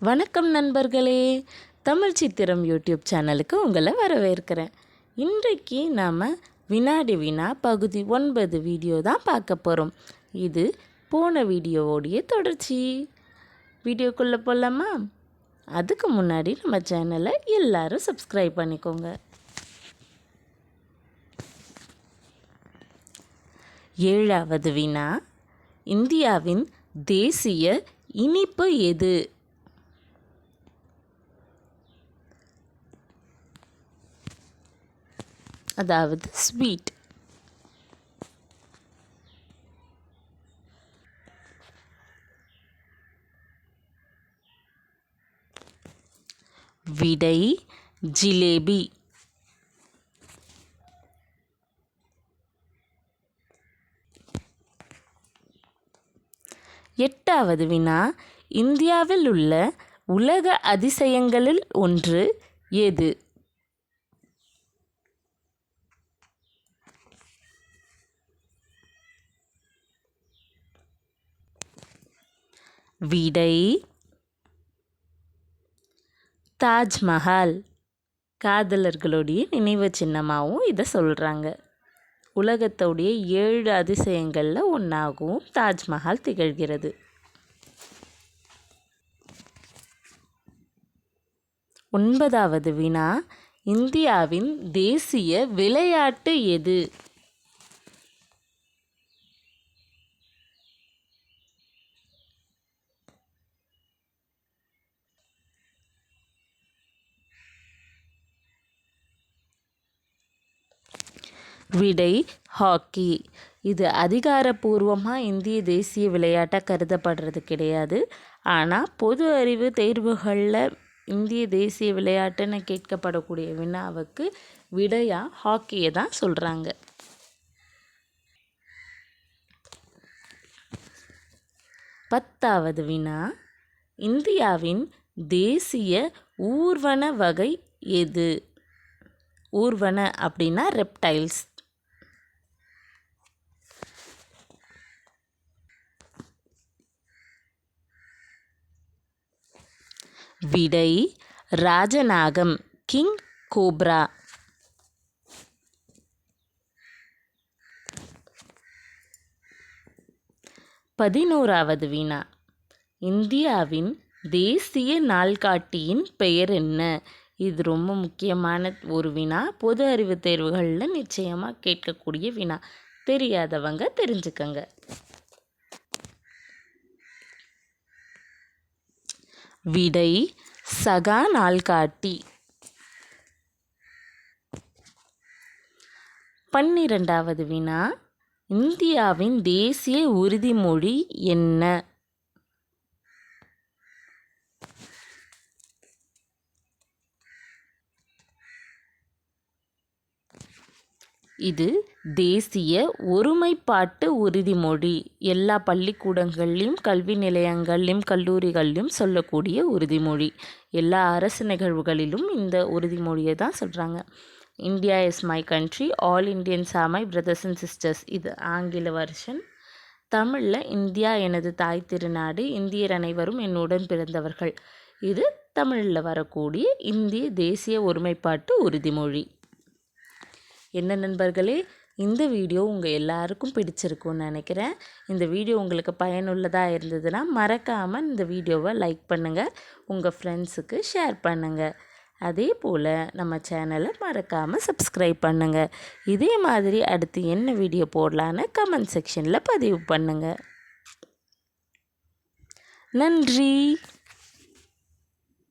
வணக்கம் நண்பர்களே, தமிழ் சித்திரம் யூடியூப் சேனலுக்கு உங்களை வரவேற்கிறேன். இன்றைக்கு நாம் வினாடி வினா பகுதி 9 வீடியோ தான் பார்க்க போகிறோம். இது போன வீடியோவோடைய தொடர்ச்சி. வீடியோக்குள்ளே போகலாமா? அதுக்கு முன்னாடி நம்ம சேனலை எல்லாரும் சப்ஸ்கிரைப் பண்ணிக்கோங்க. 7வது வினா, இந்தியாவின் தேசிய இனிப்பு எது? அதாவது ஸ்வீட். விடை ஜிலேபி. எட்டாவது வினா, இந்தியாவில் உள்ள உலக அதிசயங்களில் ஒன்று எது? விடை தாஜ்மஹால். காதலர்களுடைய நினைவு சின்னமாகவும் இதை சொல்கிறாங்க. உலகத்தோடைய 7 அதிசயங்களில் ஒன்றாகவும் தாஜ்மஹால் திகழ்கிறது. 9வது வினா, இந்தியாவின் தேசிய விளையாட்டு எது? விடை ஹாக்கி. இது அதிகாரப்பூர்வமாக இந்திய தேசிய விளையாட்டாக கருதப்படுறது கிடையாது. ஆனால் பொது அறிவு தேர்வுகளில் இந்திய தேசிய விளையாட்டுன்னு கேட்கப்படக்கூடிய வினாவுக்கு விடையாக ஹாக்கியை தான் சொல்கிறாங்க. 10வது வினா, இந்தியாவின் தேசிய ஊர்வன வகை எது? ஊர்வன அப்படின்னா ரெப்டைல்ஸ். விடை ராஜநாகம், கிங் கோப்ரா. 11வது வினா, இந்தியாவின் தேசிய நாள்காட்டியின் பெயர் என்ன? இது ரொம்ப முக்கியமான ஒரு வினா. பொது அறிவு தேர்வுகளில் நிச்சயமாக கேட்கக்கூடிய வினா. தெரியாதவங்க தெரிஞ்சுக்கங்க. விடை சகா நாள்காட்டி. 12வது வினா, இந்தியாவின் தேசிய உறுதிமொழி என்ன? இது தேசிய ஒருமைப்பாட்டு உறுதிமொழி. எல்லா பள்ளிக்கூடங்கள்லையும் கல்வி நிலையங்கள்லையும் கல்லூரிகள்லையும் சொல்லக்கூடிய உறுதிமொழி. எல்லா அரசு நிகழ்வுகளிலும் இந்த உறுதிமொழியை தான் சொல்கிறாங்க. India is my country, all Indians are my brothers and sisters. இது ஆங்கில வெர்ஷன். தமிழில் இந்தியா எனது தாய் திருநாடு, இந்தியர் அனைவரும் என்னுடன் பிறந்தவர்கள். இது தமிழில் வரக்கூடிய இந்திய தேசிய ஒருமைப்பாட்டு உறுதிமொழி. என்ன நண்பர்களே, இந்த வீடியோ உங்கள் எல்லாருக்கும் பிடிச்சிருக்கும்னு நினைக்கிறேன். இந்த வீடியோ உங்களுக்கு பயனுள்ளதாக இருந்ததுன்னா மறக்காமல் இந்த வீடியோவை லைக் பண்ணுங்கள், உங்கள் ஃப்ரெண்ட்ஸுக்கு ஷேர் பண்ணுங்கள். அதே போல் நம்ம சேனலை மறக்காமல் சப்ஸ்கிரைப் பண்ணுங்கள். இதே மாதிரி அடுத்து என்ன வீடியோ போடலான்னு கமெண்ட் செக்ஷனில் பதிவு பண்ணுங்கள். நன்றி.